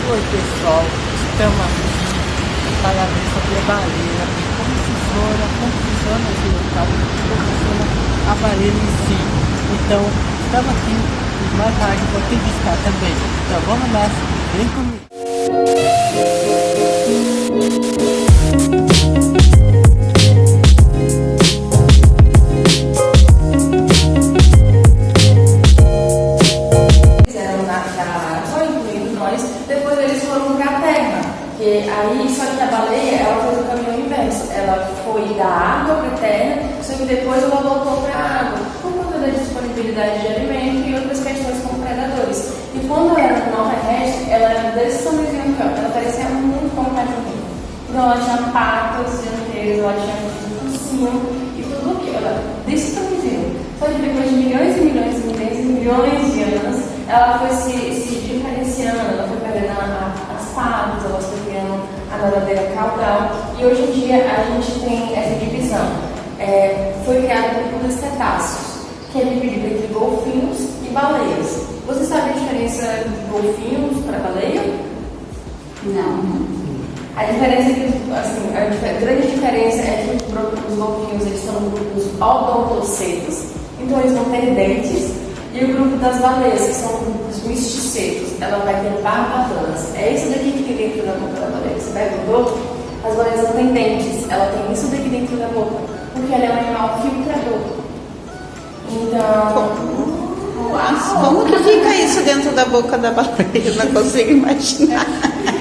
Oi pessoal, estamos aqui para ver sobre a baleia, como funciona esse local, como funciona a baleia em si. Então, estamos aqui e mais tarde vou te visitar também. Então vamos nessa, vem comigo. Depois eles foram para a terra, que aí só que a baleia ela fez o caminho inverso, ela foi da água para a terra, só que depois ela voltou para a água, por conta da disponibilidade de alimento e outras questões como predadores. E quando ela era no mar terrestre, ela era desse tamanhozinho aqui, ela parecia muito com um cachorrinho. Então ela tinha patas dianteiras, ela tinha um focinho e tudo aquilo, ela desse tamanhozinho. Só que depois de milhões e milhões e milhões e milhões de anos, ela foi se diferenciando, ela foi perdendo as patas, ela foi criando a nadadeira caudal. E hoje em dia a gente tem essa divisão. Foi criado o grupo dos cetáceos, que é dividido entre golfinhos e baleias. Você sabe a diferença de golfinhos para baleia? Não. A diferença é que, assim, a grande diferença é que os golfinhos eles são grupos odontocetos, então eles vão ter dentes, e o grupo das baleias, que são grupos misticetos, ela vai ter barbatanas. É isso daqui que tem dentro da boca da baleia. Você perguntou? As baleias não têm dentes, ela tem isso daqui dentro da boca, porque ela é um animal filtrador. Então, como que fica isso dentro da boca da baleia? Não consigo imaginar.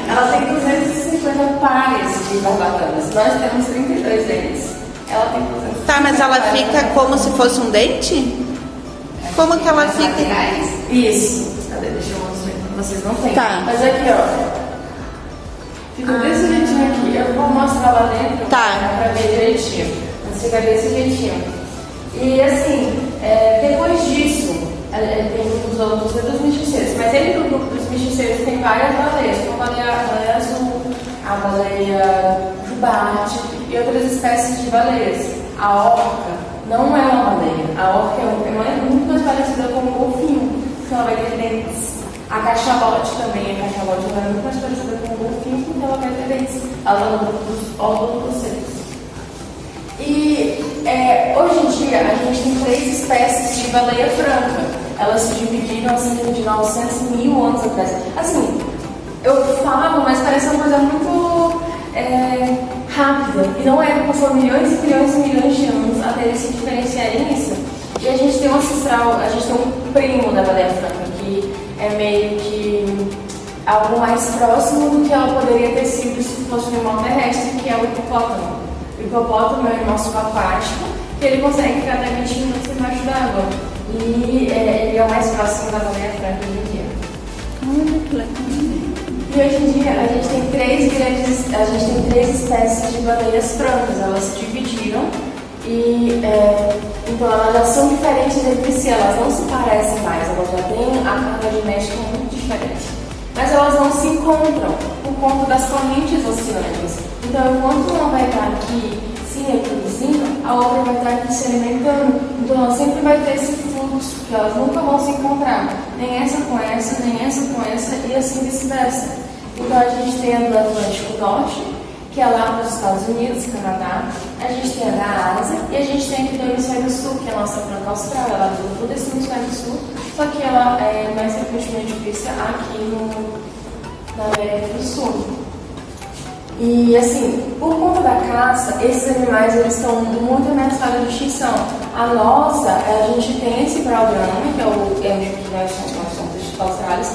Ela tem 250 pares de barbatanas. Nós temos 32 dentes. Ela tem 250. Tá, mas ela fica como se fosse um dente? Como que ela fica? Isso. Cadê? Deixa eu mostrar. Vocês não têm. Tá. Mas aqui, ó. Fica desse jeitinho aqui. Eu vou mostrar lá dentro. Tá. Pra ver direitinho. Mas fica desse jeitinho. E assim, depois disso, tem os outros dos misticeiros. Mas dentro do grupo dos misticeiros tem várias baleias, como a baleia azul, a baleia jubarte e outras espécies de baleias. A orca não é uma baleia. A orca é muito mais parecida com um golfinho, porque ela vai ter dentes. A cachalote também, a cachalote é muito mais parecida com um golfinho, porque ela vai ter dentes. Ela é um grupo dos odontocetos. E hoje em dia a gente tem 3 espécies de baleia franca. Elas se dividiram cerca de 900 mil anos atrás. Assim, eu falo, mas parece uma coisa muito rápida. E não é, passou milhões e milhões e milhões de anos até eles se diferenciarem nisso. E a gente tem um ancestral, a gente tem um primo da baleia franca, que é meio que algo mais próximo do que ela poderia ter sido se fosse um animal terrestre, que é o hipopótamo. O hipopótamo é um animal subaquático, que ele consegue ficar até 20 minutos embaixo d'água. E ele é o mais próximo da baleia franca hoje em dia. Que legal. E hoje em dia a gente tem 3 espécies de baleias francas. Elas se dividiram e então elas já são diferentes entre si, elas não se parecem mais, elas já têm a carga genética muito diferente. Mas elas não se encontram por conta das correntes oceânicas. Então, enquanto uma vai estar aqui se reproduzindo, a outra vai estar aqui se alimentando. Então, ela sempre vai ter esse fluxo, que elas nunca vão se encontrar. Nem essa com essa, nem essa com essa, e assim vice-versa. Então, a gente tem a do Atlântico Norte, que é lá nos Estados Unidos, Canadá. A gente tem a da Ásia, e a gente tem aqui do Hemisfério Sul, que é a nossa planta austral. Ela vive todo esse Hemisfério Sul, só que ela é mais frequentemente vista aqui na América do Sul. E assim, por conta da caça, esses animais eles estão muito ameaçados de extinção. A nossa, a gente tem esse programa, que é o que nós somos dos Austrália,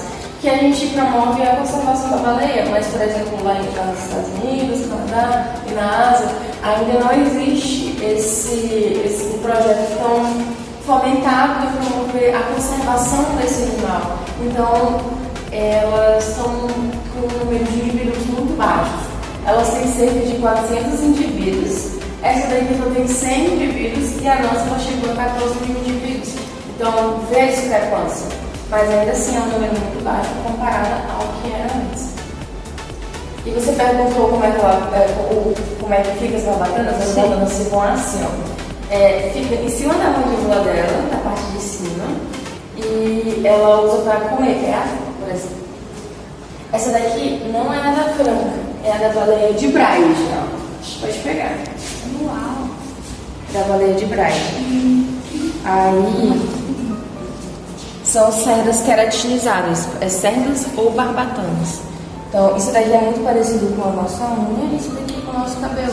que a gente promove a conservação da baleia, mas, por exemplo, lá nos Estados Unidos, Canadá e na Ásia, ainda não existe esse projeto tão fomentado de promover a conservação desse animal. Então, elas estão com um número de indivíduos muito baixos. Elas têm cerca de 400 indivíduos. Essa daqui só tem 100 indivíduos e a nossa ela chegou a 14 mil indivíduos. Então, vê a discrepância. Mas ainda assim é um número muito baixo comparado ao que era antes. E você perguntou como é que fica as barbatanas? As barbatanas ficam assim, ó. Fica em cima da mandíbula dela, na parte de cima, e ela usa para comer, por exemplo. Essa daqui não é a da franca, é a da baleia de Braille. Pode pegar. Uau! Da baleia de Braille. Aí são cerdas queratinizadas, cerdas ou barbatanas. Então, isso daqui é muito parecido com a nossa unha e isso daqui com o nosso cabelo.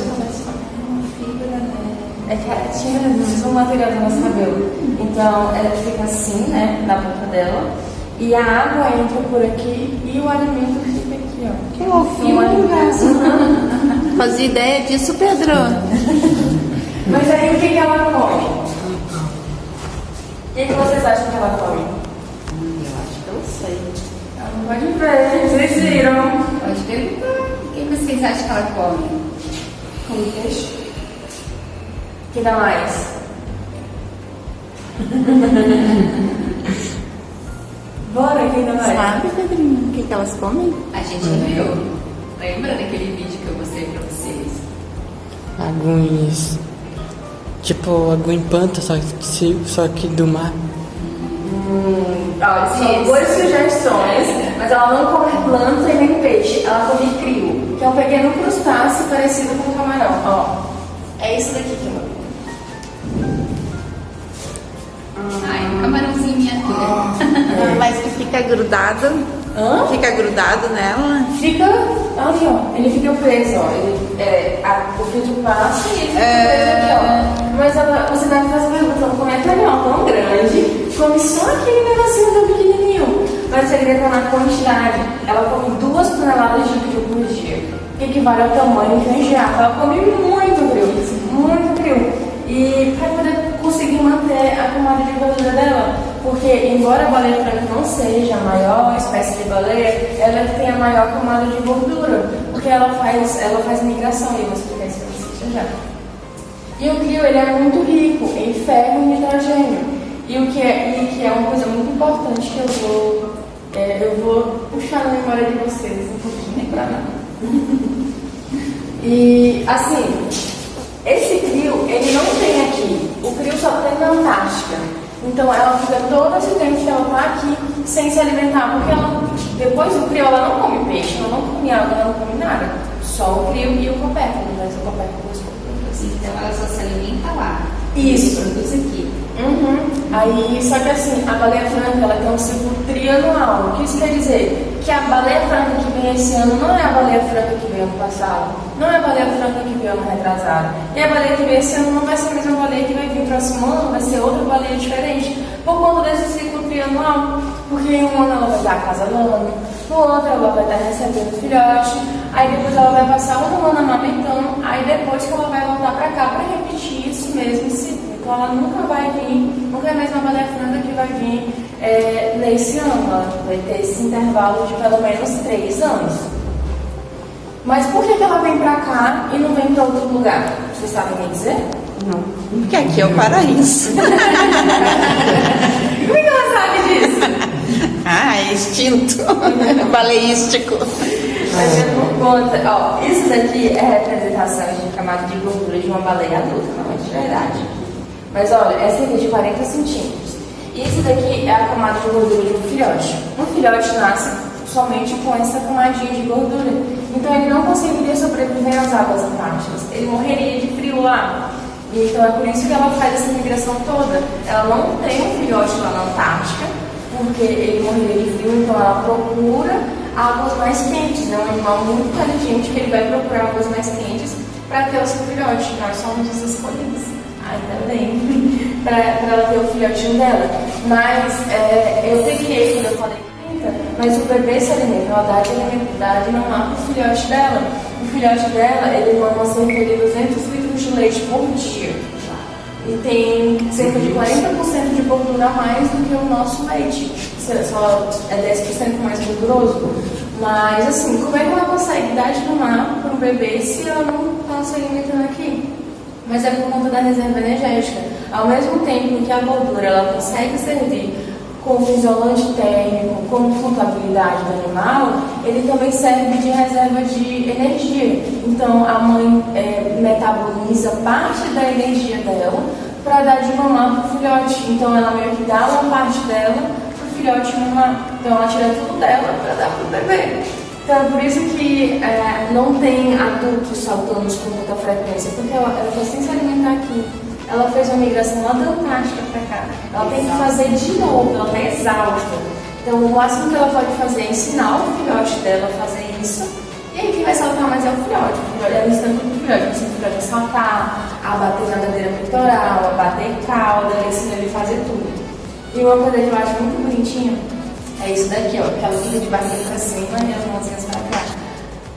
É queratina, o material do nosso cabelo. Então, ela fica assim, né, na boca dela. E a água entra por aqui e o alimento fica aqui, ó. Que fofinho. Fazia ideia disso, Pedro. Mas aí, o que ela come? O que vocês acham que ela come? Eu acho que eu sei. Ela não pode ver, vocês viram. Pode perguntar. O que vocês acham que ela come? Come peixe. O que dá mais? Bora, quem dá mais? Sabe, Pedrinho, o que elas comem? A gente viu. Lembra daquele vídeo que eu mostrei pra vocês? Aguinhas. Tipo, agua em panta, só que do mar. Olha, são duas sugestões, mas ela não come planta e nem peixe, ela come crio, que é um pequeno crustáceo parecido com camarão. Ó, é isso daqui que eu amo. Ai, um camarãozinho miniatura. Mas que fica grudado. Hã? Fica grudado nela. Fica, ali ó, ele fica preso, ó. O filtro passa e ele fica preso aqui, ó. Mas você deve fazer perguntando como é que é tão grande, come só aquele negocinho tão pequenininho. Mas o segredo é na quantidade. Ela come 2 toneladas de crio por dia, que equivale ao tamanho de uma girafa. Ela come muito crio. E para poder conseguir manter a camada de gordura dela, porque embora a baleia franca não seja a maior espécie de baleia, ela tem a maior camada de gordura, porque ela faz migração, e eu vou explicar isso para vocês já. E o crio, ele é muito rico em ferro e nitrogênio, e o que é uma coisa muito importante que eu vou puxar na memória de vocês um pouquinho para lá. E assim, esse crio, ele não tem aqui. O crio só tem na Antártica. Então ela fica todo esse tempo que ela está aqui sem se alimentar, porque depois do crio ela não come peixe, ela não come água, ela não come nada. Só o crio e o copérculo, mas o copérculo Então ela só se alimenta lá. Isso. Produz aqui. Aí, só que assim, a baleia franca ela tem um ciclo trianual. O que isso quer dizer? Que a baleia franca que vem esse ano não é a baleia franca que veio ano passado, não é a baleia franca que veio ano retrasado. E a baleia que vem esse ano não vai ser a mesma baleia que vai vir no próximo ano, vai ser outra baleia diferente, por conta desse ciclo trianual. Porque em um ano ela vai estar acasalando, no outro ela vai estar recebendo filhote, aí depois ela vai passar um ano amamentando, aí depois que ela vai voltar para cá para repetir isso mesmo ciclo. Então ela nunca vai vir, nunca é a mesma baleia franca que vai vir nesse ano, ela vai ter esse intervalo de pelo menos 3 anos. Mas por que ela vem pra cá e não vem pra outro lugar? Vocês sabem me dizer? Não. Porque aqui é o paraíso. Como é que ela sabe disso? É instinto baleístico. Mas eu não conta. Ó, isso daqui é representação de camada de gordura de uma baleia adulta, não é de verdade. Mas olha, essa aqui é de 40 centímetros. E esse daqui é a camada de gordura de um filhote. Um filhote nasce somente com essa camadinha de gordura. Então ele não conseguiria sobreviver nas águas antárticas. Ele morreria de frio lá. Então é por isso que ela faz essa migração toda. Ela não tem um filhote lá na Antártica, porque ele morreria de frio, então ela procura águas mais quentes. É um animal muito inteligente que ele vai procurar águas mais quentes para ter o seu filhote. Nós somos os escolhidos. Ainda bem, para ela ter o filhotinho dela. Mas eu peguei quando eu falei 30, mas o bebê se alimenta, ela dá de alimentar não há para o filhote dela. O filhote dela, ele mama cerca de 200 litros de leite por dia. E tem cerca de 40% de gordura a mais do que o nosso leite. Só é 10% mais gorduroso. Mas assim, como é que ela consegue dar de mamar para um bebê se ela não está se alimentando aqui? Mas é por conta da reserva energética. Ao mesmo tempo que a gordura ela consegue servir como isolante térmico, como flutuabilidade do animal, ele também serve de reserva de energia. Então a mãe metaboliza parte da energia dela para dar de mamar para o filhote. Então ela meio que dá uma parte dela para o filhote mamar. Então ela tira tudo dela para dar para o bebê. Então é por isso que não tem adultos saltando com muita frequência, porque ela está sem se alimentar aqui. Ela fez uma migração lá da Antártica para cá. Ela tem que fazer de novo, ela está exausta. Então o máximo que ela pode fazer é ensinar o filhote dela a fazer isso. E aí quem vai saltar mais é o filhote. O filhote ela ensina tudo pro filhote. Ensina o filhote a saltar, a bater na cadeira peitoral, a bater cauda, ela ensina ele a fazer tudo. E uma coisa que eu acho muito bonitinha é isso daqui, ó, que ela fica de barriga pra cima e as mãozinhas pra cá.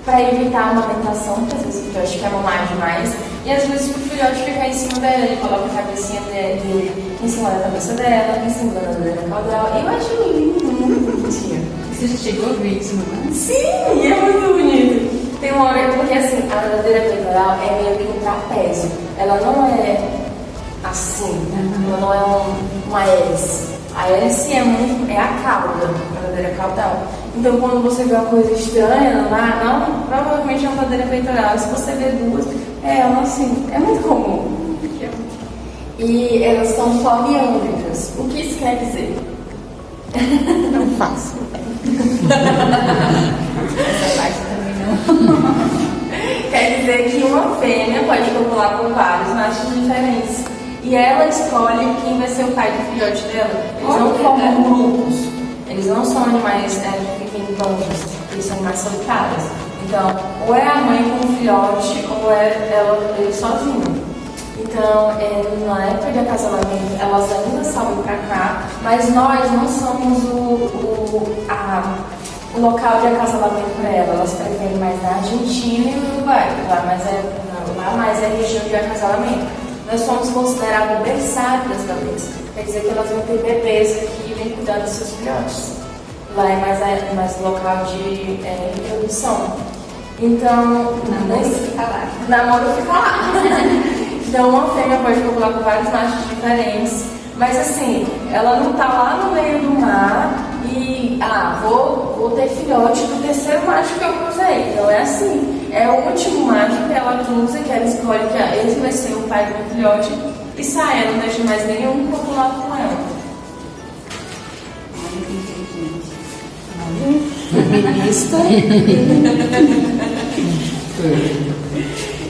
Pra evitar a amamentação, porque às vezes o filhote quer mamar demais. E às vezes o filhote fica em cima dela, ele coloca a cabecinha dele em cima da cabeça dela, em cima da cadeira caudal. Eu acho lindo, muito bonitinho. Você já chegou a ver isso, não é? Sim, é muito bonito. Tem uma hora, porque assim, a nadadeira peitoral é meio que um trapézio. Ela não é assim, ela não é uma hélice. A hélice é a cauda, a nadadeira caudal. Então quando você vê uma coisa estranha no mar, não, provavelmente é uma nadadeira peitoral. Se você vê duas, ela assim, é muito comum. E elas são poliândricas. O que isso quer dizer? Não faço. Essa parte também não. Quer dizer que uma fêmea pode copular com vários machos diferentes. E ela escolhe quem vai ser o pai do filhote dela. Eles não formam grupos. Eles não são animais que vivem em bandos. Eles são animais solitários. Então, ou é a mãe com o filhote, ou é ele sozinho. Então, na época de acasalamento, elas ainda salem para cá, mas nós não somos o local de acasalamento para elas. Elas preferem mais na Argentina e no Uruguai. Lá mais é a região de acasalamento. Nós somos considerados o berçário das baleias. Quer dizer que elas vão ter bebês aqui e vêm cuidar dos seus filhotes. Lá é mais local de reprodução. Então, namoro fica lá. Namoro fica lá. Então, uma fêmea pode copular com vários machos diferentes. Mas assim, ela não está lá no meio do mar e, vou ter filhote do terceiro macho que eu cruzei. Então é assim. É o último macho que ela cruza, que ela escolhe que esse vai ser o pai do meu filhote e sai, ela não deixa mais nenhum copulado com ela. Feminista.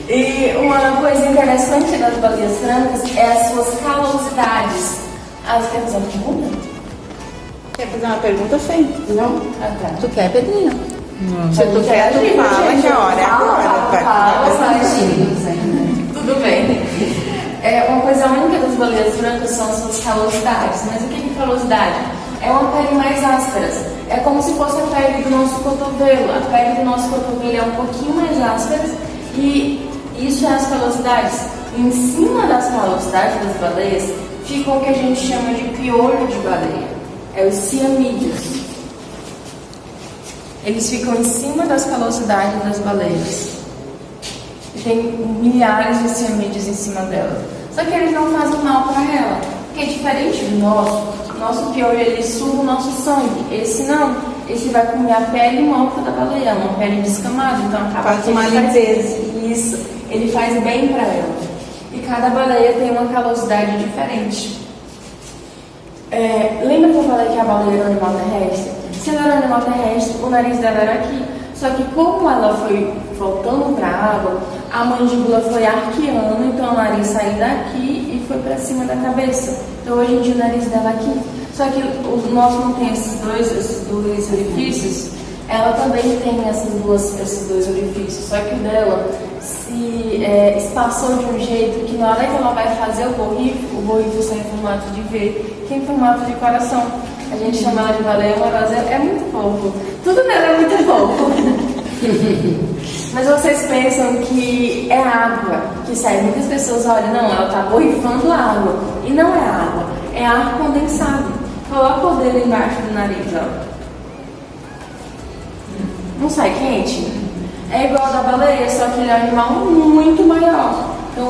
E uma coisa interessante das baleias francas é as suas calosidades. Você quer fazer uma pergunta? Quer fazer uma pergunta, Fê? Não? Tá. Tu quer, Pedrinho? Não. Se tu quer, tu fala que a hora é agora. Fala, Tímidos ainda. tudo bem. Uma coisa única das baleias francas são as suas calosidades. Mas o que é calosidade? É uma pele mais áspera. É como se fosse a pele do nosso cotovelo. A pele do nosso cotovelo é um pouquinho mais áspera e isso é as calosidades. Em cima das calosidades das baleias fica o que a gente chama de piolho de baleia. É os ciamídeos. Eles ficam em cima das calosidades das baleias. Tem milhares de ciamídeos em cima dela. Só que eles não fazem mal para ela. Porque diferente do nosso piolho ele suga o nosso sangue. Esse não. Esse vai comer a pele morta da baleia, uma pele descamada. Então acaba Faz uma limpeza. Isso. Ele faz bem para ela. E cada baleia tem uma calosidade diferente. Lembra que eu falei que a baleia era um animal terrestre? Se ela era um animal terrestre, o nariz dela era aqui. Só que como ela foi voltando para a água, a mandíbula foi arqueando, então o nariz saiu daqui e foi para cima da cabeça. Então hoje em dia o nariz dela é aqui. Só que o nosso não tem esses dois orifícios. Ela também tem esses dois orifícios, só que o dela se espaçou de um jeito que na hora que ela vai fazer o borrifo sai em formato de V, que é em formato de coração. A gente chama ela de baleia amorosa, é muito fofo. Tudo nela é muito fofo. Mas vocês pensam que é água que sai. Muitas pessoas olham, não, ela está borrifando água. E não é água, é ar condensado. Coloca o dedo embaixo do nariz, ó. Não sai quente? É igual ao da baleia, só que ele é um animal muito maior. Então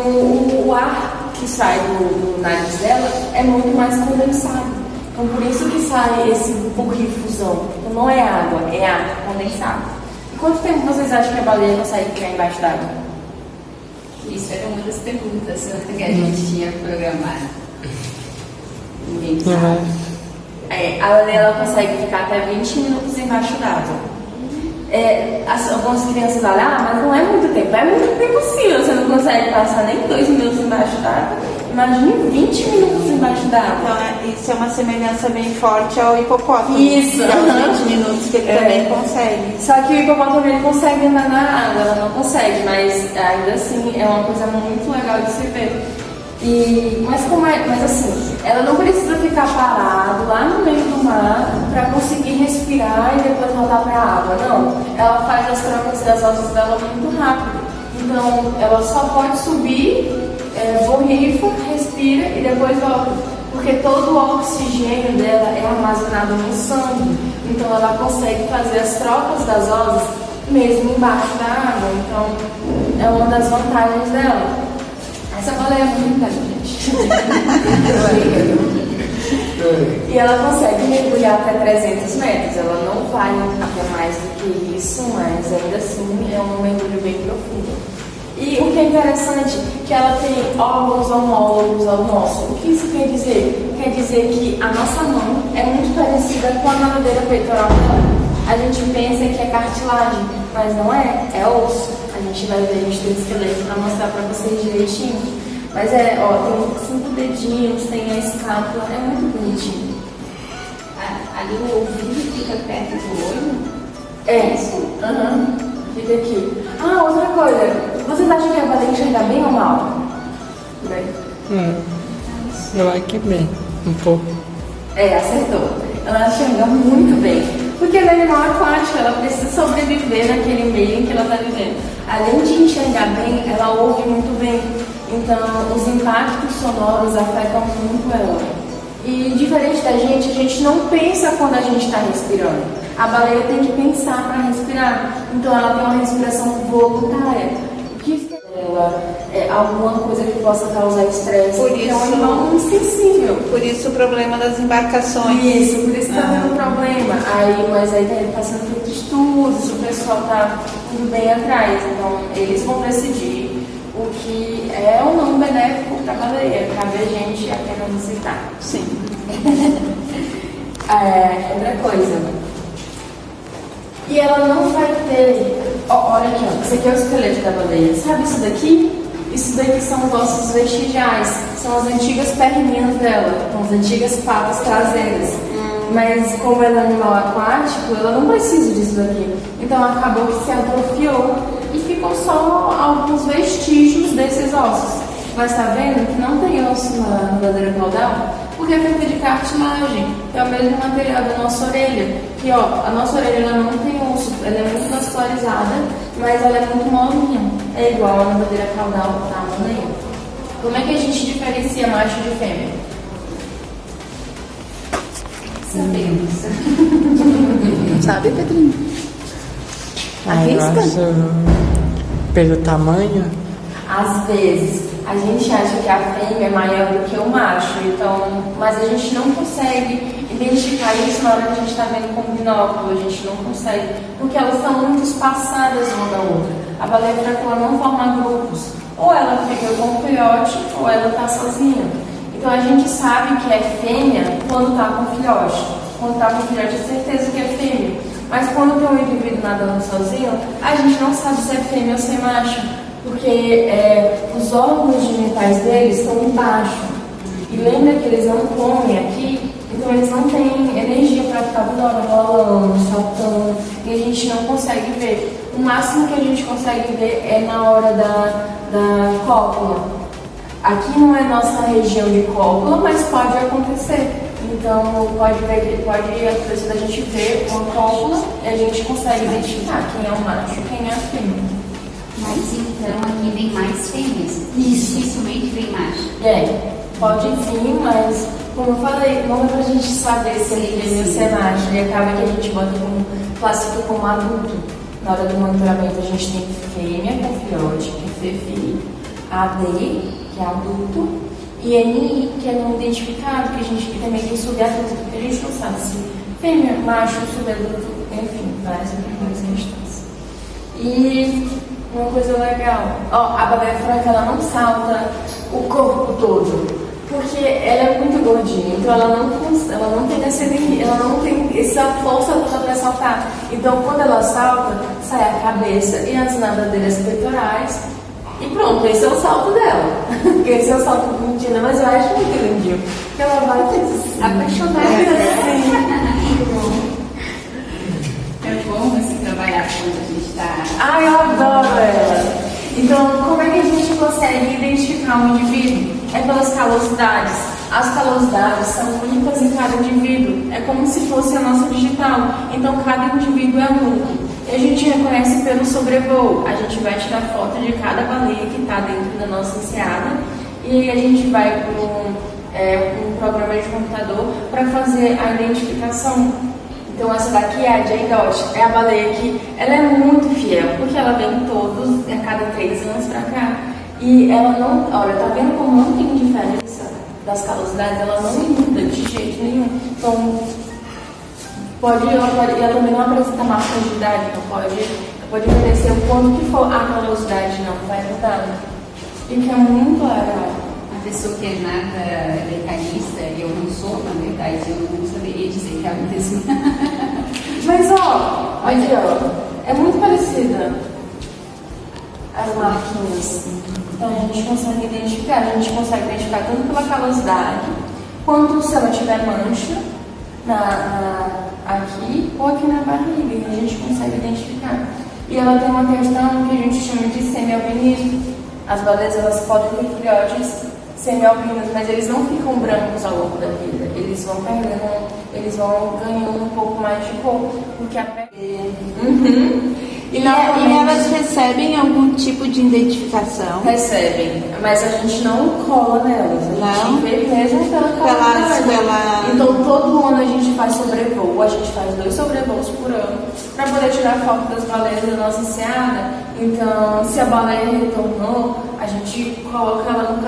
o ar que sai do nariz dela é muito mais condensado. Então por isso que sai esse borrifuzão. Então não é água, é ar condensado. E quanto tempo vocês acham que a baleia consegue ficar embaixo d'água? Isso era uma das perguntas que a gente tinha programado. Ninguém sabe. Uhum. A baleia ela consegue ficar até 20 minutos embaixo d'água. Algumas crianças falam, mas não é muito tempo. É muito tempo sim, você não consegue passar nem 2 minutos embaixo d'água. Imagine 20 minutos embaixo d'água. Então, isso é uma semelhança bem forte ao hipopótamo. Isso. Que é os 20 minutos que ele também consegue. Só que o hipopótamo ele consegue andar na água, ela não consegue, mas ainda assim é uma coisa muito legal de se ver. Mas assim, ela não precisa ficar parada lá no meio do mar para conseguir respirar e depois voltar para a água. Não, ela faz as trocas das ossos dela muito rápido. Então, ela só pode subir, borrifa, respira e depois volta. Porque todo o oxigênio dela é armazenado no sangue. Então, ela consegue fazer as trocas das ossos mesmo embaixo da água. Então, é uma das vantagens dela. Essa baleia é muito inteligente. E ela consegue mergulhar até 300 metros. Ela não vai até mais do que isso, mas ainda assim é um mergulho bem profundo. E o que é interessante é que ela tem órgãos homólogos ao nosso. O que isso quer dizer? Quer dizer que a nossa mão é muito parecida com a mamadeira peitoral dela. A gente pensa que é cartilagem, mas não é, é osso. A gente vai ver, a gente tem esqueleto para mostrar para vocês direitinho. Mas tem 5 dedinhos, tem a escápula, é muito bonitinho. Ali o ouvido fica perto do olho? É isso. Fica aqui. Outra coisa. Vocês acham que a baleia enxerga bem ou mal? Bem. Eu acho que bem, um pouco. Acertou. Ela enxerga muito bem. Porque ela é animal aquático, ela precisa sobreviver naquele meio em que ela está vivendo. Além de enxergar bem, ela ouve muito bem. Então, os impactos sonoros afetam muito ela. E diferente da gente, a gente não pensa quando a gente está respirando. A baleia tem que pensar para respirar. Então, ela tem uma respiração voluntária. O que ela é alguma coisa que possa causar estresse? Por isso, é um animal muito sensível. Por isso o problema das embarcações. Isso, por isso está tendo problema. Mas aí está sendo feito estudos, o pessoal está indo bem atrás. Então, eles vão decidir o que é ou não benéfico para a baleia. Cabe a gente apenas visitar. Sim. Outra coisa. E ela não vai ter... olha aqui, isso aqui é o esqueleto da baleia. Sabe isso daqui? Isso daqui são os ossos vestigiais. São as antigas perninhas dela. São as antigas patas traseiras. Mas como ela é um animal aquático, ela não precisa disso daqui. Então acabou que se atrofiou e ficou só alguns vestígios desses ossos. Mas tá vendo que não tem osso na verdadeira caudal? Porque é feita de cartilagem. É o mesmo material da nossa orelha. Que a nossa orelha ela não tem osso, ela é muito vascularizada, mas ela é muito molinha. É igual a verdadeira caudal da baleia. Como é que a gente diferencia macho de fêmea? Sabemos. Sabe, Pedrinho? Eu acho pelo tamanho. Às vezes, a gente acha que a fêmea é maior do que o macho, então, mas a gente não consegue identificar isso na hora que a gente está vendo com o binóculo, a gente não consegue, porque elas estão muito espaçadas uma da outra. A baleia branca não forma grupos, ou ela fica com o filhote, ou ela está sozinha. Então a gente sabe que é fêmea quando está com o filhote. Quando está com o filhote, é certeza que é fêmea. Mas quando tem um indivíduo nadando sozinho, a gente não sabe se é fêmea ou se é macho. Porque os órgãos genitais deles estão embaixo. E lembra que eles não comem aqui, então eles não têm energia para ficar toda hora rolando, saltando, e a gente não consegue ver. O máximo que a gente consegue ver é na hora da cópula. Aqui não é nossa região de cópula, mas pode acontecer. Então pode acontecer da gente ver uma cópula e a gente consegue identificar quem é o macho e quem é a fêmea. Mas então aqui vem mais fêmeas. Dificilmente vem macho. Pode vir, mas como eu falei, não dá pra gente saber se ele fêmea ou se é macho. E acaba que a gente classifica como adulto. Na hora do monitoramento a gente tem fêmea com filhote, que é FEFI, AD, que é adulto, e NI, que é não identificado, que a gente também tem subadulto, porque a gente não sabe se fêmea, macho, subadulto, enfim, várias questões. E uma coisa legal, a baleia franca ela não salta o corpo todo. Porque ela é muito gordinha, então ela não tem essa energia, ela não tem essa força para saltar. Então quando ela salta, sai a cabeça e as nadadeiras peitorais. E pronto, esse é o salto dela. Esse é o salto bonitinho, mas eu acho muito lindinho. Porque ela vai se apaixonar assim. É bom assim trabalhar quando a gente está. Ai, eu adoro ela. Então, como é que a gente consegue identificar um indivíduo? É pelas calosidades. As calosidades são únicas em cada indivíduo. É como se fosse a nossa digital. Então, cada indivíduo é único. E a gente reconhece pelo sobrevoo. A gente vai tirar foto de cada baleia que está dentro da nossa enseada. E a gente vai para um programa de computador para fazer a identificação. Então essa daqui é a Jane Dot, é a baleia que ela é muito fiel, porque ela vem todos, a cada 3 anos pra cá. E ela não, olha, tá vendo como não tem diferença das calosidades? Ela não muda de jeito nenhum. Então, ela também não apresenta marcas de idade, não pode oferecer o quanto que for a calosidade, não vai mudar. E que é muito legal. A pessoa que é nada detalhista, eu não sou, na verdade, eu não saberia dizer que é a mesma. Mas ó, olha, ó, é muito parecida as marquinhas. Então a gente consegue identificar tanto pela calosidade, quanto se ela tiver mancha aqui ou aqui na barriga, a gente consegue identificar. E ela tem uma questão que a gente chama de semi-albinismo. As baleias elas podem ter filhotes semi-albinos, mas eles não ficam brancos ao longo da vida. Eles vão perdendo, eles vão ganhando um pouco mais de cor, porque a pele. E elas recebem algum tipo de identificação? Recebem, mas a gente não cola nelas. A gente vê mesmo pela coloração. Então todo ano a gente faz sobrevoo, a gente faz 2 sobrevoos por ano, para poder tirar foto das baleias da nossa enseada. Então, se a baleia retornou, a gente coloca ela no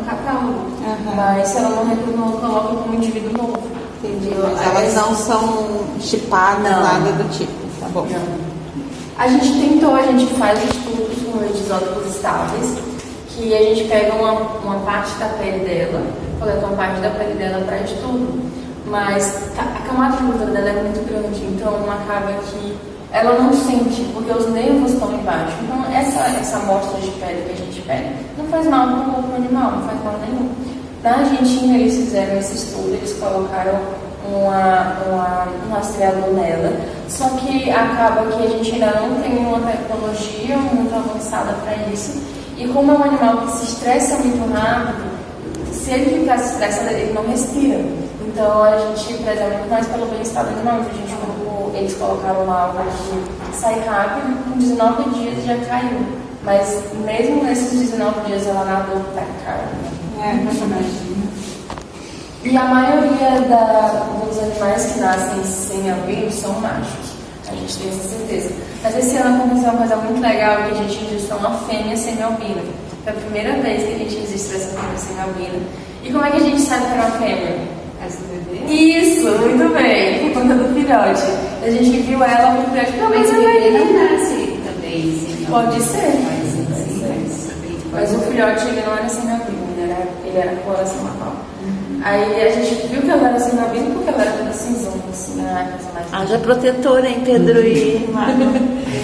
catálogo. Mas se ela não retornou, coloca como indivíduo novo. Entendi. Mas elas não são chipadas, nada do tipo. Tá bom. Não. A gente faz estudos com isótopos estáveis, que a gente pega uma parte da pele dela, coleta uma parte da pele dela para estudo, mas a camada de gordura dela é muito grande, então acaba que ela não sente, porque os nervos estão embaixo. Então essa amostra de pele que a gente pega não faz mal para o corpo animal, não faz mal nenhum. Na Argentina eles fizeram esse estudo, eles colocaram um rastreador nela, só que acaba que a gente ainda não tem uma tecnologia muito avançada para isso, e como é um animal que se estressa muito rápido, se ele ficar estressado, ele não respira. Então a gente preza muito mais pelo bem-estar do animal. Eles colocaram lá algo que sai rápido, com 19 dias já caiu. Mas mesmo nesses 19 dias ela nadou pra carne. E a maioria dos animais que nascem sem albino são machos. A gente tem essa certeza. Mas esse ano aconteceu uma coisa muito legal, que a gente registrou uma fêmea semi-albina. Foi a primeira vez que a gente registrou essa fêmea semi-albina. E como é que a gente sabe que era uma fêmea? Isso, muito bem, por conta do filhote. A gente viu ela com o filhote. Talvez o bebê não nasce também, sim. Pode ser. Mas o filhote ele não era semi-albino, ele era coloração marrom. Aí a gente viu que ela era semi-albino porque ela era toda cinzona, assim, né? Haja protetora, hein, Pedro e Mário?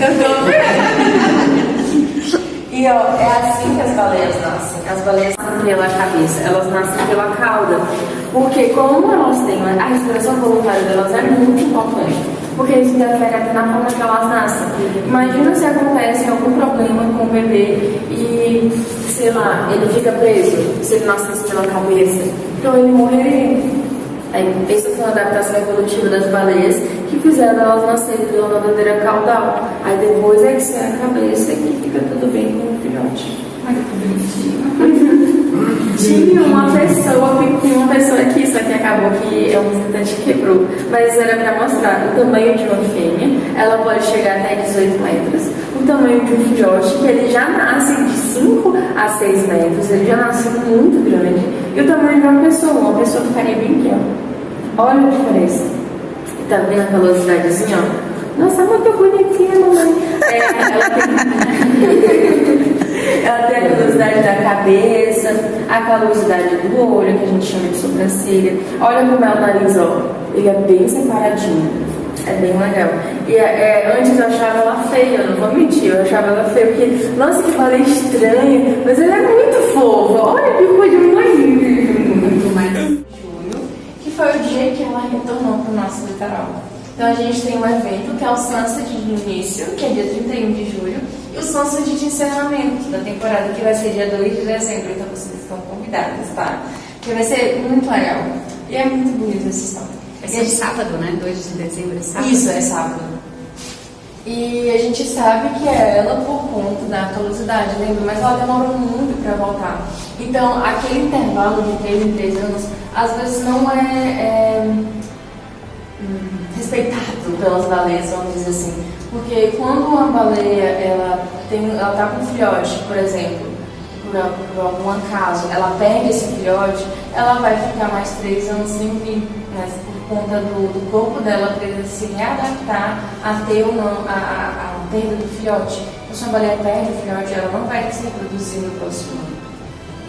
Eu tô vendo. E ó, é assim que as baleias nascem. As baleias nascem pela cabeça, elas nascem pela cauda. Porque como elas têm a respiração voluntária delas é muito importante. Porque isso interfere até na forma que elas nascem. Imagina se acontece algum problema com o bebê e, sei lá, ele fica preso, se ele nascesse pela cabeça. Então ele morreria. Aí, essa foi uma adaptação evolutiva das baleias que fizeram elas nascerem pela nadadeira caudal. Aí depois é que sai a cabeça e fica tudo bem com o filhote. Olha que bonitinho. Tinha uma pessoa aqui, só que acabou que o visitante quebrou. Mas era para mostrar o tamanho de uma fêmea. Ela pode chegar até 18 metros. O tamanho de um filhote, que ele já nasce de 5 a 6 metros. Ele já nasce muito grande. E o tamanho de uma pessoa ficaria bem aqui, ó. Olha a diferença. Tá vendo a velocidadezinha, ó? Nossa, muito bonitinha, mamãe. Ela tem a velocidade da cabeça, a calosidade do olho, que a gente chama de sobrancelha. Olha como é o nariz, ó. Ele é bem separadinho. É bem legal. E antes eu achava ela feia, eu não vou mentir, eu achava ela feia, porque, nossa, que balé estranha, mas ela é muito fofa. Olha que coisa mais muito mais. Julho, que foi o dia que ela retornou para o nosso litoral. Então a gente tem um evento que é o Sunset de início, que é dia 31 de julho, e o Sunset de encerramento da temporada, que vai ser dia 2 de dezembro, então vocês estão convidados, tá? Que vai ser muito legal. E é muito bonito essa história. Vai ser sábado, né? 2 de dezembro é sábado. Isso, é sábado. E a gente sabe que é ela por conta da calosidade, lembra? Mas ela demorou muito para voltar. Então, aquele intervalo de 3 em 3 anos, às vezes não é respeitado pelas baleias, vamos dizer assim. Porque quando uma baleia, ela tá com um filhote, por exemplo, por algum acaso, ela perde esse filhote, ela vai ficar mais 3 anos sem vir, mas por conta do corpo dela precisa se readaptar a ter ou não a perda do filhote. Então, se a baleia perde o filhote, ela não vai se reproduzir no próximo ano.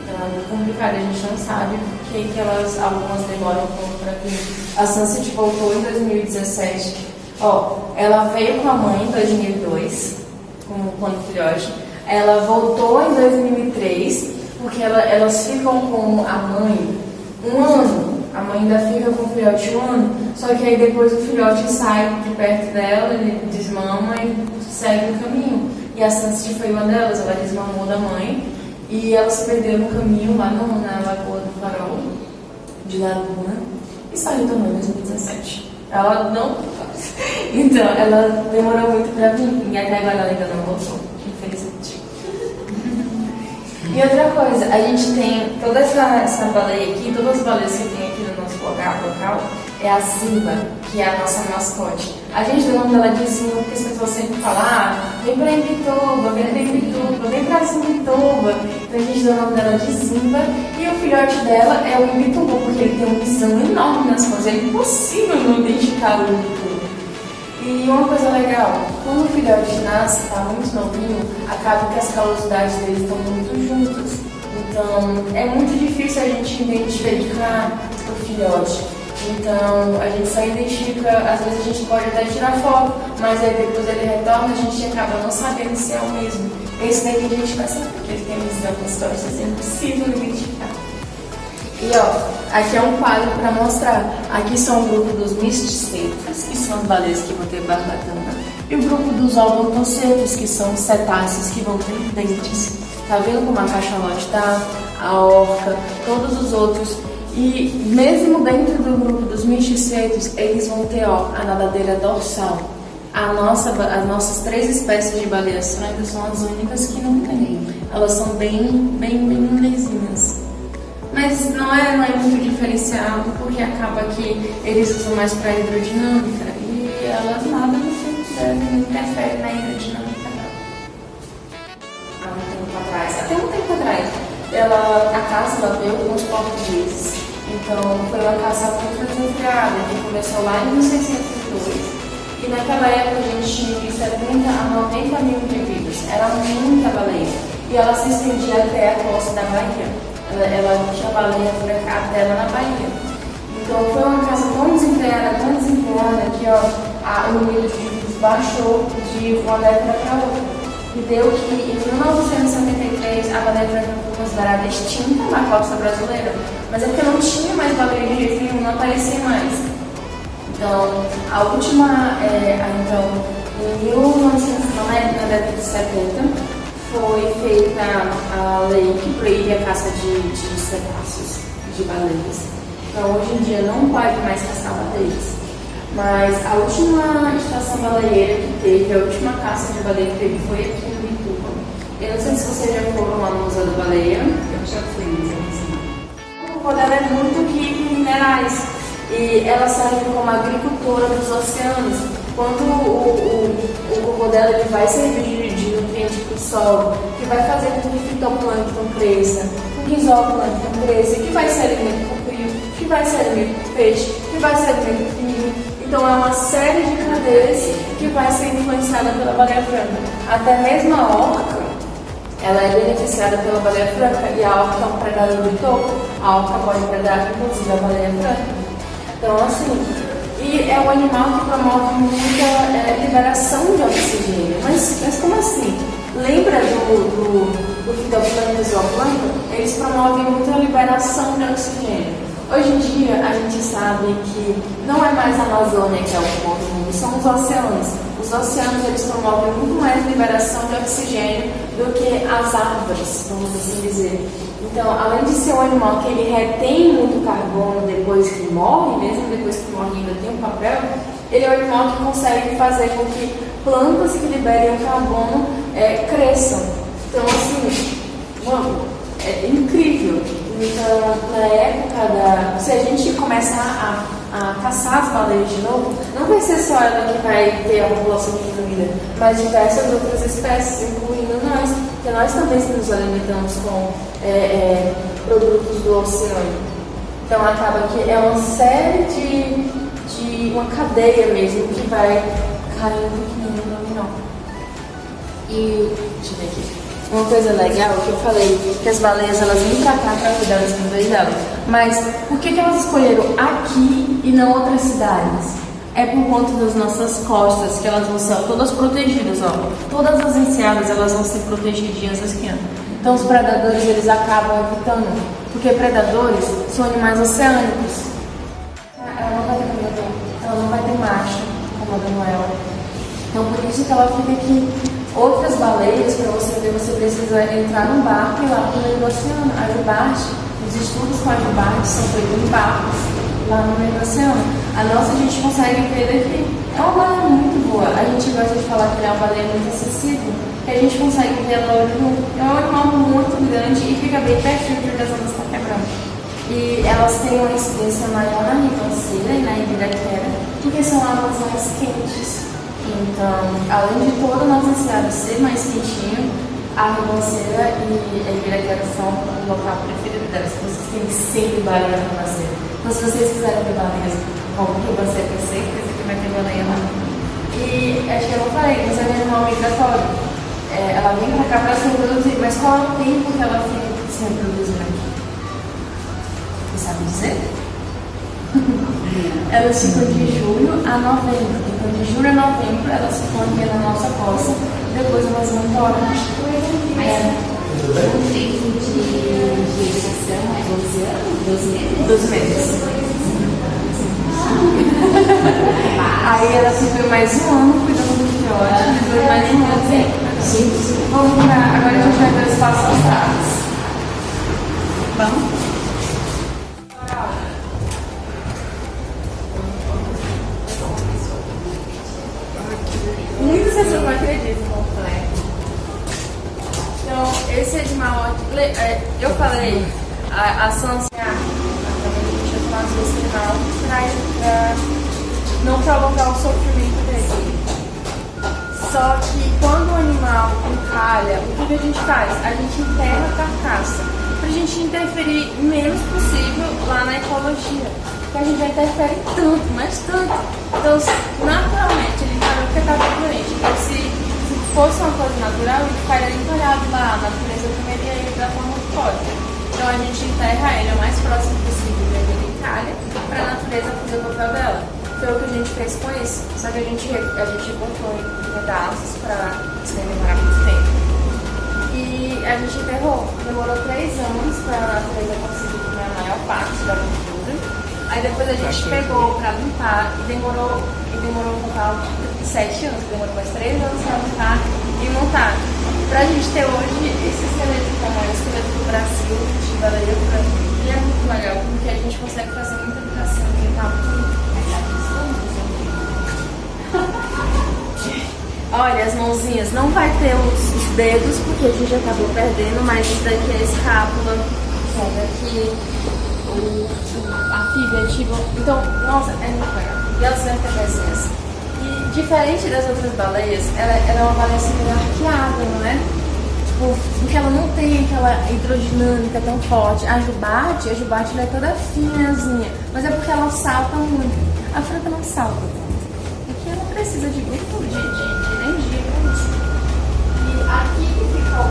Então é muito complicado, a gente não sabe por que algumas demoram para vir. A Sunset voltou em 2017. Ela veio com a mãe em 2002, quando filhote. Ela voltou em 2003, porque elas ficam com a mãe 1 ano. A mãe ainda fica com o filhote 1 ano, só que aí depois o filhote sai de perto dela, ele desmama e segue o caminho. E a Sunset foi uma delas, ela desmamou da mãe e ela se perdeu no caminho lá na Lagoa do Farol, de Laguna, e saiu também em 2017. Ela não... Então, ela demorou muito pra vir e até agora ela ainda não voltou, infelizmente. E outra coisa, a gente tem toda essa baleia aqui, todas as baleias que tem aqui no nosso local, é a Simba, que é a nossa mascote. A gente deu o nome dela de Simba porque as pessoas sempre falam, vem pra Imbituba, vem pra Imbituba. Então a gente deu o nome dela de Simba e o filhote dela é o Imbituba, porque ele tem uma visão enorme nas costas, é impossível não identificar o Imbituba. E uma coisa legal, quando o filhote nasce, está muito novinho, acaba que as calosidades deles estão muito juntas. Então, é muito difícil a gente identificar o filhote. Então, a gente só identifica, às vezes a gente pode até tirar foto, mas aí depois ele retorna, a gente acaba não sabendo se é o mesmo. Esse daqui a gente vai saber, porque ele tem visão com histórias, é impossível identificar. E aqui é um quadro para mostrar. Aqui são o grupo dos misticetos, que são as baleias que vão ter barbatana, e o grupo dos odontocetos, que são os cetáceos que vão ter dentes. Tá vendo como a cachalote tá? A orca, todos os outros. E mesmo dentro do grupo dos misticetos, eles vão ter a nadadeira dorsal. As nossas 3 espécies de baleias francas são as únicas que não têm. Elas são bem lesinhas. Mas não é muito diferenciado, porque acaba que eles usam mais para hidrodinâmica e ela nada não interfere na hidrodinâmica dela. Até um tempo atrás, a caça ela veio com os portugueses. Então foi uma caça muito desenfreada, que começou lá em 1602. E naquela época a gente tinha de 70 a 90 mil indivíduos. Era muita baleia. E ela se estendia até a costa da Bahia. Ela tinha a baleia furacada dela na Bahia. Então foi uma caça tão desenfreada que o número de indivíduos baixou de uma década para outra. E deu que em 1973 a baleia franca foi considerada extinta na costa brasileira. Mas é porque não tinha mais baleia de jeito nenhum, não aparecia mais. Então, a última, em 1990, na década de 70, foi feita a lei que proíbe a caça de cetáceos, de baleias. Então, hoje em dia não pode mais caçar baleias. Mas a última estação baleeira que teve, a última caça de baleia que teve foi aqui no Imbituba. Eu não sei se vocês já foram lá no Museu da Baleia. Eu já fui, mas eu não sei. O cocodelo é muito rico em minerais e ela serve como agricultora dos oceanos. Quando o cocodelo ele vai servir de nutriente para o solo, que vai fazer com que o fitoplâncton cresça, com que o zooplâncton cresça, que vai ser alimento para o crio, que vai ser alimento para o peixe, que vai ser alimento para o pinguim. Então é uma série de cadeias que vai ser influenciada pela baleia franca. Até mesmo a orca, ela é beneficiada pela baleia franca e a orca é um predador de topo. A orca pode predar, inclusive, a baleia franca. Então, assim, e é um animal que promove muita liberação de oxigênio. Mas como assim? Lembra do fitoplâncton e zooplâncton? Eles promovem muita liberação de oxigênio. Hoje em dia, a gente sabe que não é mais a Amazônia que é o pulmão do mundo, são os oceanos. Os oceanos, eles promovem muito mais liberação de oxigênio do que as árvores, vamos assim dizer. Então, além de ser um animal que ele retém muito carbono depois que morre, mesmo depois que morre ainda tem um papel, ele é um animal que consegue fazer com que plantas que liberem o carbono cresçam. Então, assim, mano, é incrível. Então, na época se a gente começar a caçar as baleias de novo, não vai ser só ela que vai ter a população diminuída, mas diversas outras espécies, incluindo nós, porque nós também nos alimentamos com produtos do oceano. Então, acaba que é uma série de uma cadeia mesmo que vai caindo que nem um dominó. E, deixa eu ver aqui. Uma coisa legal que eu falei, que as baleias elas vêm pra cá para cuidar das vidas delas. Mas por que elas escolheram aqui e não outras cidades? É por conta das nossas costas, que elas vão ser todas protegidas, ó. Todas as enseadas elas vão ser protegidinhas aqui, ó. Então os predadores eles acabam evitando, porque predadores são animais oceânicos. Ela não vai ter predador, ela não vai ter macho, como a Daniela. Então por isso que ela fica aqui. Outras baleias, para você ver, você precisa entrar num barco e ir lá no meio do oceano. A jubarte, os estudos com a jubarte são feitos em barcos lá no meio do oceano. A nossa a gente consegue ver daqui. É uma baleia muito boa. A gente gosta de falar que ela é uma baleia muito acessível, que a gente consegue ver ela olho nu. É um animal muito grande e fica bem pertinho porque as ondas estão quebrando. E elas têm uma incidência maior na ribanceira e na ibiraquera, porque são águas mais quentes. Então, além de toda a nossa enseada ser mais quentinho, a ribanceira e a ibiraquera são o local preferido delas. Vocês têm sempre baleia na ribanceira. Então, se vocês quiserem ver baleias como ribanceira, tem certeza que vai ter baleia lá. E acho que eu não falei, mas é um animal migratório. Ela vem pra cá para se reproduzir, mas qual é o tempo que ela fica se reproduzindo aqui? Você sabe dizer? Elas ficam de julho a novembro. Então, de julho a novembro, elas ficam aqui na nossa costa. Depois elas vão embora. Mas o tempo de gestação é 12 anos? 12 meses? 12 meses. Aí ela fica mais um ano cuidando do filhote. Depois mais um ano. Vamos pra... Agora a gente vai ver os passos atrás. Vamos? Muitas pessoas não acreditam no completo. Então, esse animal, eu falei, a Sansa, deixa eu falar esse animal para não provocar o sofrimento dele. Só que quando o animal encalha, o que a gente faz? A gente enterra a carcaça, para a gente interferir o menos possível lá na ecologia. Porque a gente já interfere tanto, mas tanto. Então, naturalmente, ele parou porque estava doente. Então, se fosse uma coisa natural, ele ficaria encalhado lá, a natureza comeria ele da forma que pode. Então, a gente enterra ele o mais próximo possível dele encalha, para a natureza fazer o papel dela. Foi o que a gente fez com isso. Só que a gente botou em pedaços para isso demorar muito tempo. E a gente enterrou. Demorou 3 anos para a natureza conseguir comer a maior parte da cultura. Aí depois a gente pegou pra limpar e demorou um total de 7 anos, demorou mais 3 anos pra limpar e montar. Pra gente ter hoje esse esqueleto, que é o maior esqueleto do Brasil, de baleia franca. E é muito legal, porque a gente consegue fazer muita educação ambiental com Olha, as mãozinhas, não vai ter os dedos, porque a gente acabou perdendo, mas isso daqui é a escápula, aqui a fibra, tipo, então, nossa, é muito legal. E elas devem ter pezinhas. E diferente das outras baleias, ela é uma baleia assim, arqueada, não é? Tipo, porque ela não tem aquela hidrodinâmica tão forte. A jubarte ela é toda finazinha, mas é porque ela salta muito. A franca não salta tanto. Aqui ela precisa de grupo de energia pra isso. E aqui que fica o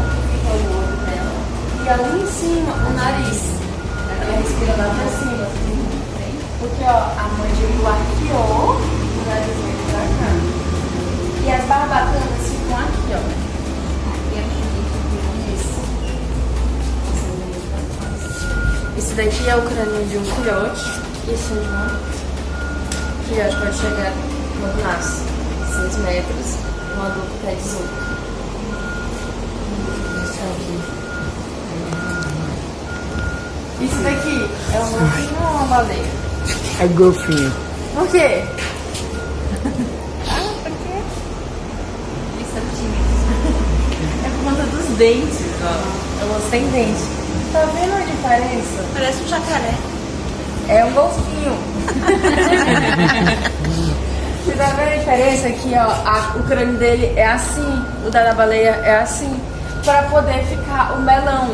Esse daqui é o crânio de um filhote, esse de um filhote pode chegar quando nasce 6 metros, um adulto até 18. Isso daqui é um golfinho ou uma baleia? É golfinho. Por quê? Eles são tímidos. É por conta dos dentes, ó. Elas têm dente. Tá vendo a diferença? Parece um jacaré. É um golfinho. Você tá vendo a diferença aqui, ó? O crânio dele é assim, o da baleia é assim, para poder ficar o melão.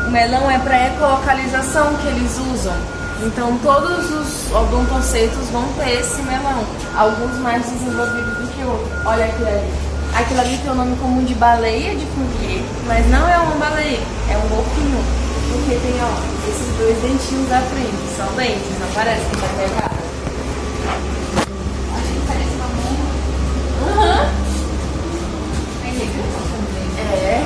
O melão é para ecolocalização que eles usam. Então todos os odontoceitos vão ter esse melão, alguns mais desenvolvidos do que outros. Olha aquilo ali. Aquilo ali tem o nome comum de baleia de Cuvier, mas não é uma baleia, é um golfinho. Porque tem, ó, esses 2 dentinhos da frente, são dentes, não parece que tá pegado. Acho que parece uma mão. Aham. É legal também. É.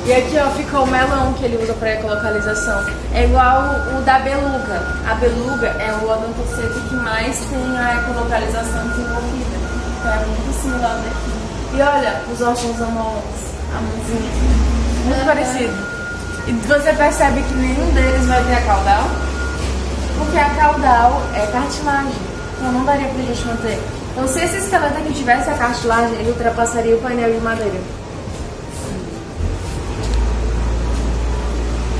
E aqui, ó, ficou o melão que ele usa para ecolocalização. É igual o da beluga. A beluga é o odontoceto que mais tem a ecolocalização desenvolvida. Então é muito similar daqui. E olha, os órgãos homólogos, a mãozinha aqui, muito parecido. E você percebe que nenhum deles vai ter a caudal? Porque a caudal é cartilagem. Então não daria pra gente manter. Então se esse esqueleto aqui tivesse a cartilagem, ele ultrapassaria o painel de madeira.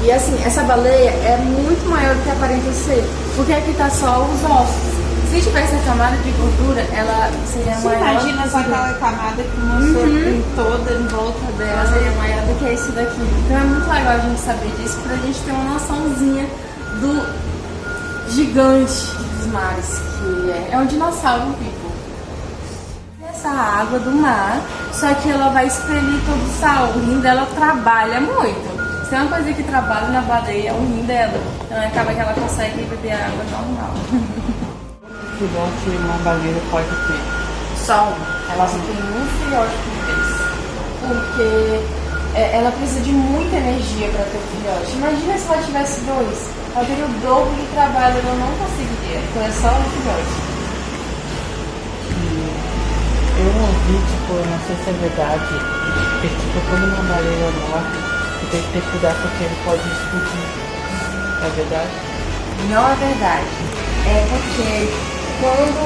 E assim, essa baleia é muito maior do que aparenta ser, porque aqui tá só os ossos. Se tivesse a camada de gordura, ela seria Você maior. imagina só aquela camada que mostrou em toda em volta Ela dela. seria maior do que esse daqui. Então é muito legal a gente saber disso, pra gente ter uma noçãozinha do gigante dos mares, que é um dinossauro vivo. Essa água do mar, só que ela vai expelir todo o sal. O rim dela trabalha muito. Se é uma coisa que trabalha na baleia, é o rim dela. Então acaba que ela consegue beber a água normal. Filhote uma baleia pode ter. Só uma. Ela só tem um filhote por vez. Porque ela precisa de muita energia para ter um filhote. Imagina se ela tivesse 2. Ela teria o dobro de trabalho, ela não conseguiria. Então é só um filhote. Eu ouvi, tipo, não sei se é verdade, que tipo, quando uma baleia morre, você tem que ter cuidado porque ele pode explodir. É verdade? Não é verdade. É porque quando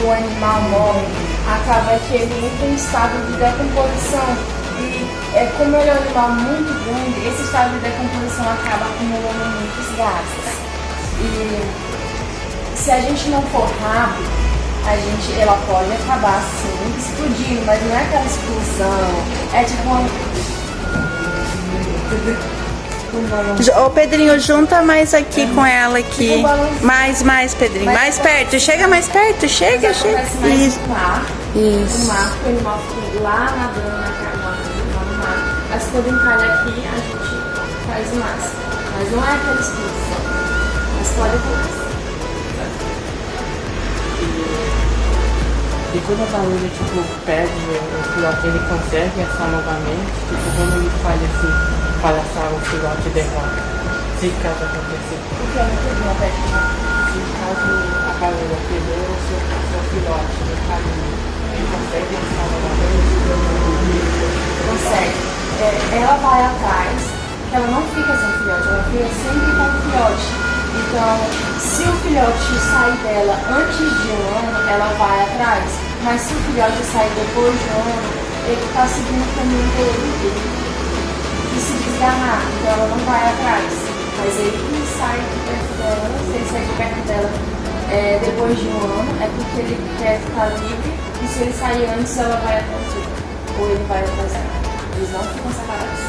o animal morre, acaba que ele entra em estado de decomposição. E como ele é um animal muito grande, esse estado de decomposição acaba acumulando muitos gases. E se a gente não for rápido, ela pode acabar assim, explodindo, mas não é aquela explosão. É tipo uma... Ô Pedrinho, junta mais aqui com ela aqui. Mais, Pedrinho. Mais perto. Chega mais perto. Chega. Acontece mais Isso. no mar. Isso. No mar, porque o animal fica lá nadando no mar. Mas quando encalha aqui, a gente faz massa. Mas não é aquela explosão. Mas pode acontecer. E quando a baleia, tipo, perde o filhote, ele consegue achar novamente, tipo, quando ele faz assim, para achar o filhote derrota. Se caso acontecer. Porque eu não entendi uma técnica. Se caso a baleia perdeu o seu filhote no caminho, ele consegue achar novamente? Consegue. Ela vai atrás, ela não fica sem filhote, ela fica sempre com o filhote. Então, se o filhote sair dela antes de 1 ano, ela vai atrás. Mas se o filhote sair depois de 1 ano, ele está seguindo o caminho dele e se desgarrar, então ela não vai atrás. Mas ele sai de perto dela, se ele sair de perto dela depois de 1 ano, é porque ele quer ficar livre, e se ele sair antes, ela vai atrás dele. Ou ele vai atrás dela. Eles não ficam separados.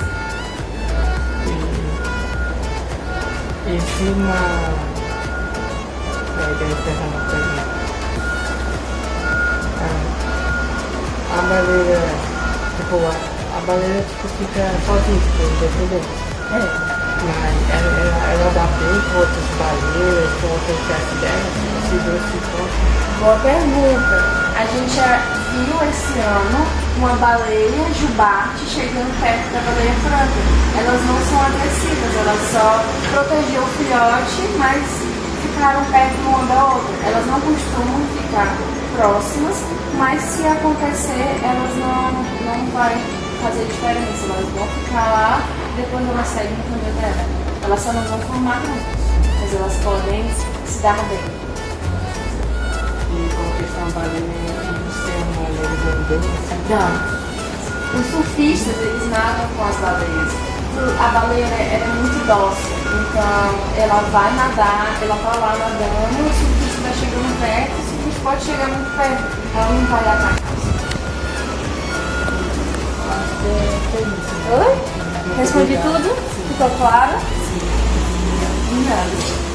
E se uma... A baleia, tipo, a baleia tipo, fica sozinha, tipo, independente. Mas ela dá bem com outras baleias, com outras espécies dela, se diversificam. Boa pergunta. A gente já viu esse ano uma baleia jubarte chegando perto da baleia franca. Elas não são agressivas, elas só protegiam o filhote, mas ficaram perto uma da outra. Elas não costumam ficar próximas, mas se acontecer, elas não vai fazer diferença. Elas vão ficar lá, depois elas seguem no caminho dela. Elas só não vão formar grupos, mas elas podem se dar bem. E com a questão da baleia de ser uma lei Não. Os surfistas, eles nadam com as baleias. A baleia ela é muito dócil, então ela vai nadar, ela tá lá nadando, o surfista vai chegando perto, o surfista pode chegar muito perto, ela não vai atacar. Oi? Respondi tudo? Ficou claro? Sim. Não.